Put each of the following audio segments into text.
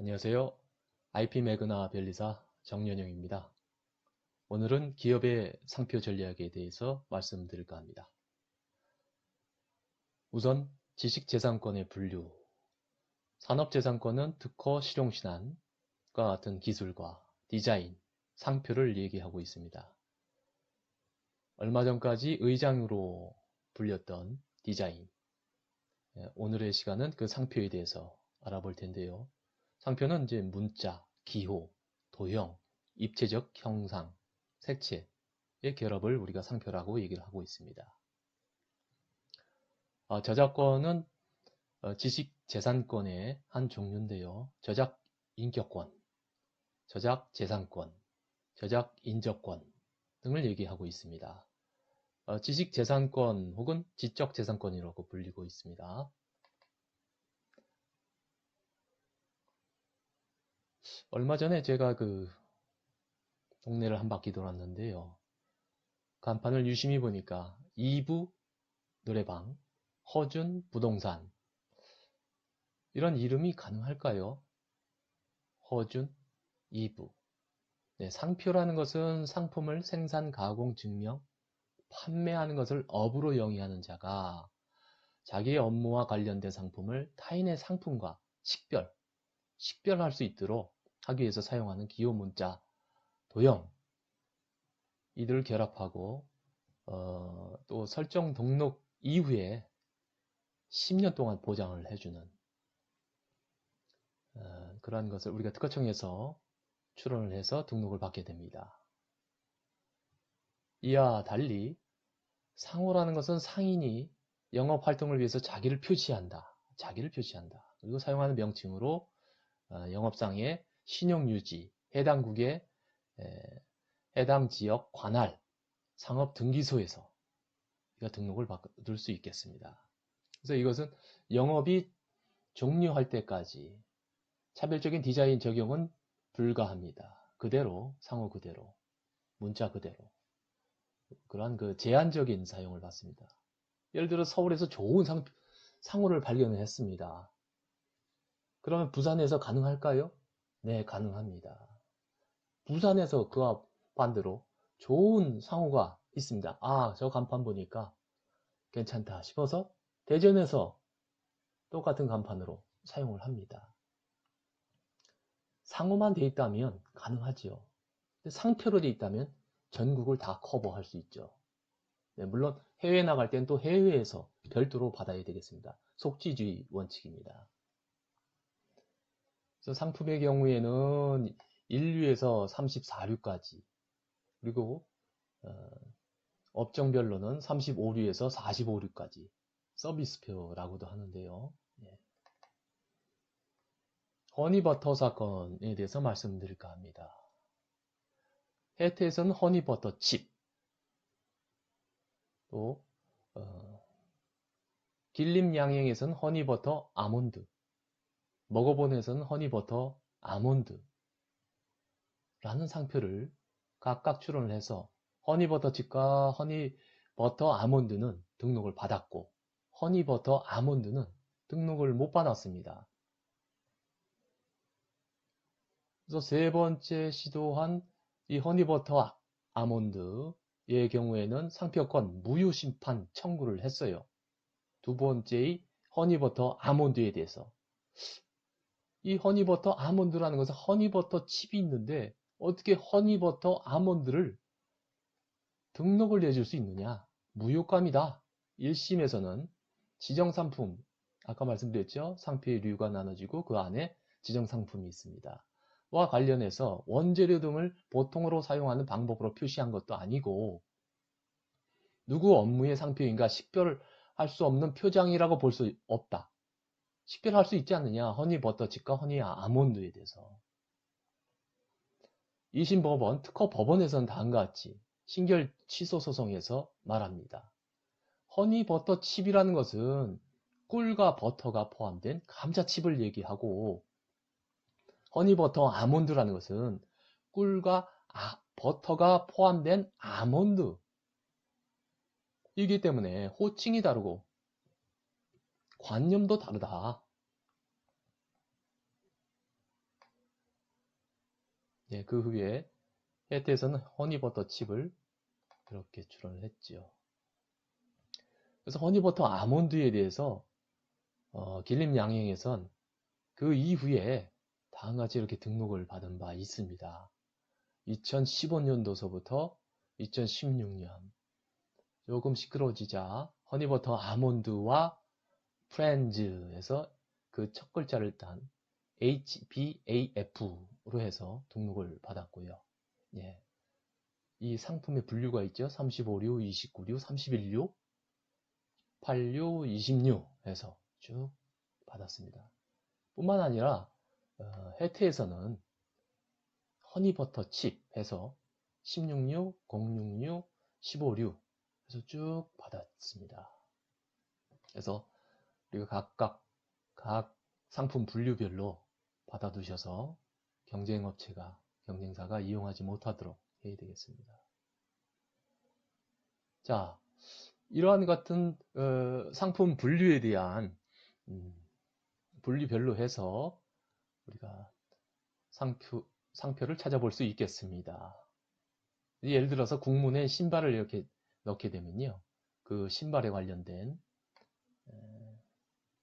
안녕하세요. IP 매그나 변리사 정연영입니다. 오늘은 기업의 상표 전략에 대해서 말씀드릴까 합니다. 우선 지식재산권의 분류, 산업재산권은 특허 실용신안과 같은 기술과 디자인, 상표를 얘기하고 있습니다. 얼마 전까지 의장으로 불렸던 디자인, 오늘의 시간은 그 상표에 대해서 알아볼 텐데요. 상표는 이제 문자, 기호, 도형, 입체적 형상, 색채의 결합을 우리가 상표라고 얘기를 하고 있습니다. 저작권은 지식재산권의 한 종류인데요. 저작인격권, 저작재산권, 저작인접권 등을 얘기하고 있습니다. 지식재산권 혹은 지적재산권이라고 불리고 있습니다. 얼마 전에 제가 그 동네를 한 바퀴 돌았는데요. 간판을 유심히 보니까 이부 노래방, 허준 부동산 이런 이름이 가능할까요? 허준, 이부. 네, 상표라는 것은 상품을 생산, 가공, 증명, 판매하는 것을 업으로 영위하는 자가 자기의 업무와 관련된 상품을 타인의 상품과 식별할 수 있도록 하기 위해서 사용하는 기호 문자, 도형 이들을 결합하고 또 설정 등록 이후에 10년 동안 보장을 해주는 그러한 것을 우리가 특허청에서 출원을 해서 등록을 받게 됩니다. 이와 달리 상호라는 것은 상인이 영업활동을 위해서 자기를 표시한다. 그리고 사용하는 명칭으로 영업상의 신용유지, 해당국의 해당 지역 관할, 상업등기소에서 등록을 받을 수 있겠습니다. 그래서 이것은 영업이 종료할 때까지 차별적인 디자인 적용은 불가합니다. 그대로, 상호 그대로, 문자 그대로. 그러한 그 제한적인 사용을 받습니다. 예를 들어 서울에서 좋은 상호를 발견을 했습니다. 그러면 부산에서 가능할까요? 네, 가능합니다. 부산에서 그와 반대로 좋은 상호가 있습니다. 저 간판 보니까 괜찮다 싶어서 대전에서 똑같은 간판으로 사용을 합니다. 상호만 돼 있다면 가능하지요. 상표로 돼 있다면 전국을 다 커버할 수 있죠. 네, 물론 해외에 나갈 땐 또 해외에서 별도로 받아야 되겠습니다. 속지주의 원칙입니다. 그래서 상품의 경우에는 1류에서 34류까지 그리고 업종별로는 35류에서 45류까지 서비스표라고도 하는데요. 네. 허니버터 사건에 대해서 말씀드릴까 합니다. 해태에서는 허니버터 칩, 또 길림양행에서는 허니버터 아몬드, 먹어본에서는 허니버터 아몬드라는 상표를 각각 출원을 해서 허니버터 칩과 허니버터 아몬드는 등록을 받았고 허니버터 아몬드는 등록을 못 받았습니다. 그래서 세 번째 시도한 이 허니버터 아몬드의 경우에는 상표권 무효심판 청구를 했어요. 두 번째의 허니버터 아몬드에 대해서 이 허니버터 아몬드라는 것은 허니버터 칩이 있는데 어떻게 허니버터 아몬드를 등록을 내줄 수 있느냐? 무효감이다. 1심에서는 지정상품, 아까 말씀드렸죠? 상표의 류가 나눠지고 그 안에 지정상품이 있습니다. 와 관련해서 원재료 등을 보통으로 사용하는 방법으로 표시한 것도 아니고 누구 업무의 상표인가 식별할 수 없는 표장이라고 볼 수 없다. 식별할 수 있지 않느냐? 허니버터칩과 허니 아몬드에 대해서. 2심 법원, 특허 법원에서는 다음과 같이 신결 취소 소송에서 말합니다. 허니버터칩이라는 것은 꿀과 버터가 포함된 감자칩을 얘기하고 허니버터 아몬드라는 것은 꿀과 버터가 포함된 아몬드 이기 때문에 호칭이 다르고 관념도 다르다. 예, 그 후에 혜태에서는 허니버터 칩을 이렇게 출원을 했지요. 그래서 허니버터 아몬드에 대해서 길림 양행에선 그 이후에 다음과 같이 이렇게 등록을 받은 바 있습니다. 2015년도서부터 2016년 조금 시끄러워지자 허니버터 아몬드와 프렌즈에서 그 첫 글자를 딴 HBAF로 해서 등록을 받았고요. 예. 이 상품의 분류가 있죠. 35류, 29류, 31류, 8류, 20류 해서 쭉 받았습니다. 뿐만 아니라 혜태에서는 허니버터 칩 해서 16류, 06류, 15류 해서 쭉 받았습니다. 그래서 우리가 각 상품 분류별로 받아두셔서 경쟁사가 이용하지 못하도록 해야 되겠습니다. 자, 이러한 같은 상품 분류에 대한 분류별로 해서 우리가 상표를 찾아볼 수 있겠습니다. 예를 들어서 국문에 신발을 이렇게 넣게 되면요. 그 신발에 관련된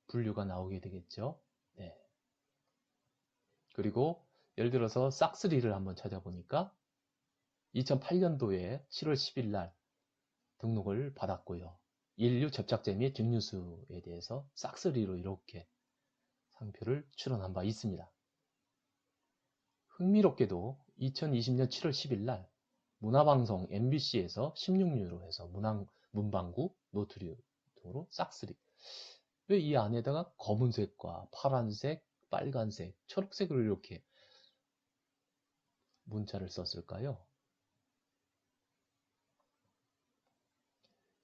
분류가 나오게 되겠죠. 네. 그리고 예를 들어서 싹스리를 한번 찾아보니까 2008년도에 7월 10일 날 등록을 받았고요. 인류 접착제 및 증류수에 대해서 싹스리로 이렇게 상표를 출원한 바 있습니다. 흥미롭게도 2020년 7월 10일 날 문화방송 MBC에서 16유로 해서 문방구 노트류 등으로 싹스리. 왜 이 안에다가 검은색과 파란색, 빨간색, 초록색으로 이렇게 문자를 썼을까요?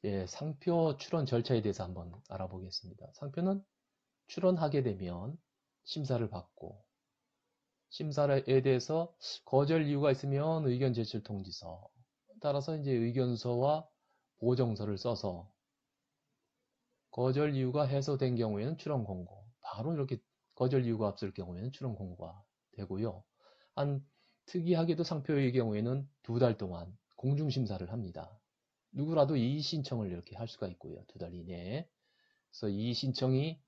예, 상표 출원 절차에 대해서 한번 알아보겠습니다. 상표는 출원하게 되면 심사를 받고 심사에 대해서 거절 이유가 있으면 의견 제출 통지서 따라서 이제 의견서와 보정서를 써서 거절 이유가 해소된 경우에는 출원 공고 바로 이렇게 거절 이유가 없을 경우에는 출원 공고가 되고요. 특이하게도 상표의 경우에는 2달 동안 공중심사를 합니다. 누구라도 이의 신청을 이렇게 할 수가 있고요. 2달 이내에. 그래서 이의 신청이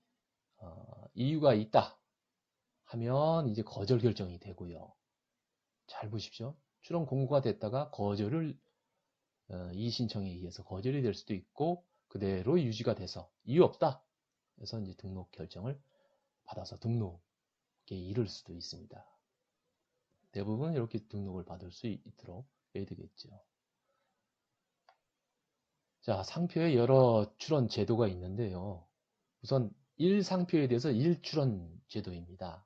이유가 있다 하면 이제 거절 결정이 되고요. 잘 보십시오. 출원 공고가 됐다가 이의 신청에 의해서 거절이 될 수도 있고 그대로 유지가 돼서 이유 없다. 그래서 이제 등록 결정을 받아서 등록에 이를 수도 있습니다. 대부분 이렇게 등록을 받을 수 있도록 해야 되겠죠. 자, 상표에 여러 출원 제도가 있는데요. 우선 1상표에 대해서 1출원 제도입니다.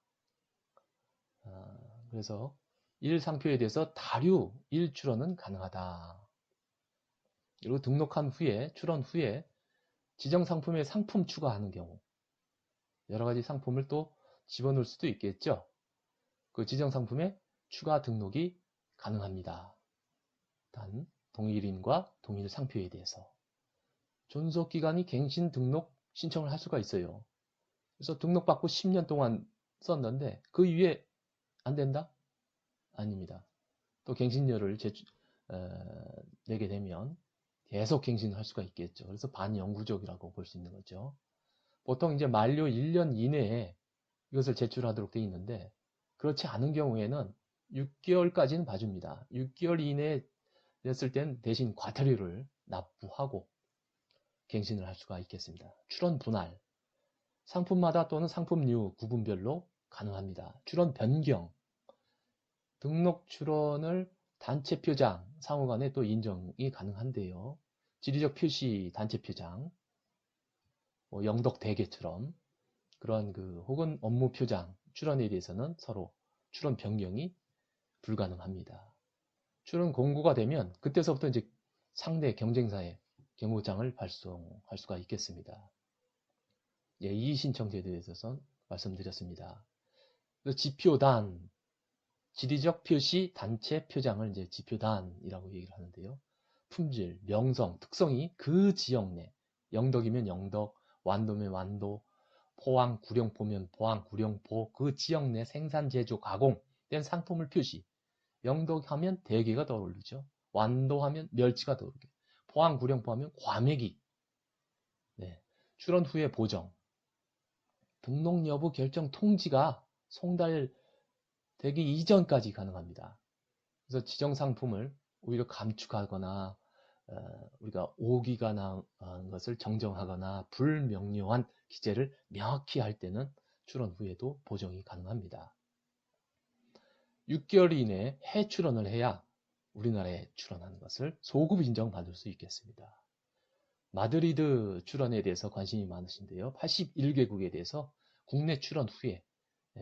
그래서 1상표에 대해서 다류 1출원은 가능하다. 그리고 등록한 후에, 출원 후에 지정 상품에 상품 추가하는 경우 여러 가지 상품을 또 집어넣을 수도 있겠죠. 그 지정 상품에 추가 등록이 가능합니다. 단 동일인과 동일 상표에 대해서 존속기간이 갱신 등록 신청을 할 수가 있어요. 그래서 등록받고 10년 동안 썼는데 그 이후에 안 된다? 아닙니다. 또 갱신료를 내게 되면 계속 갱신할 수가 있겠죠. 그래서 반영구적이라고 볼 수 있는 거죠. 보통 이제 만료 1년 이내에 이것을 제출하도록 되어 있는데 그렇지 않은 경우에는 6개월까지는 봐줍니다. 6개월 이내에 됐을 땐 대신 과태료를 납부하고 갱신을 할 수가 있겠습니다. 출원 분할, 상품마다 또는 상품류 구분별로 가능합니다. 출원 변경, 등록 출원을 단체 표장, 상호 간에 또 인정이 가능한데요. 지리적 표시 단체 표장, 영덕 대게처럼 그런 혹은 업무 표장, 출원에 대해서는 서로 출원 변경이 불가능합니다. 출원 공고가 되면 그때서부터 이제 상대 경쟁사에 경고장을 발송할 수가 있겠습니다. 예, 이의 신청 제도에 있어서 말씀드렸습니다. 지표단, 지리적 표시 단체 표장을 이제 지표단이라고 얘기를 하는데요. 품질, 명성, 특성이 그 지역 내, 영덕이면 영덕, 완도면 완도, 포항, 구룡포면 포항, 구룡포, 그 지역 내 생산, 제조, 가공된 상품을 표시, 영덕하면 대게가 떠오르죠. 완도하면 멸치가 떠오르게. 포항, 구룡포하면 과메기. 네. 출원 후에 보정. 등록 여부 결정 통지가 송달되기 이전까지 가능합니다. 그래서 지정 상품을 오히려 감축하거나 우리가 오기가 나는 것을 정정하거나 불명료한 기재를 명확히 할 때는 출원 후에도 보정이 가능합니다. 6개월 이내에 해출원을 해야 우리나라에 출원하는 것을 소급 인정받을 수 있겠습니다. 마드리드 출원에 대해서 관심이 많으신데요. 81개국에 대해서 국내 출원 후에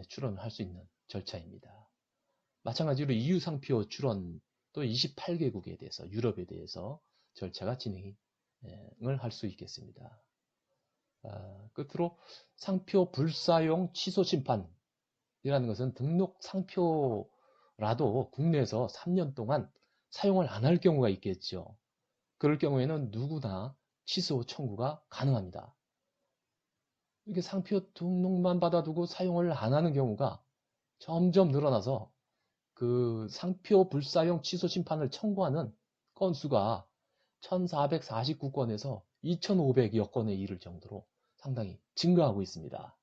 출원을 할 수 있는 절차입니다. 마찬가지로 EU 상표 출원 또 28개국에 대해서 유럽에 대해서 절차가 진행을 할 수 있겠습니다. 끝으로 상표 불사용 취소 심판이라는 것은 등록 상표라도 국내에서 3년 동안 사용을 안 할 경우가 있겠죠. 그럴 경우에는 누구나 취소 청구가 가능합니다. 이렇게 상표 등록만 받아두고 사용을 안 하는 경우가 점점 늘어나서 그 상표 불사용 취소 심판을 청구하는 건수가 1449건에서 2500여 건에 이를 정도로 상당히 증가하고 있습니다.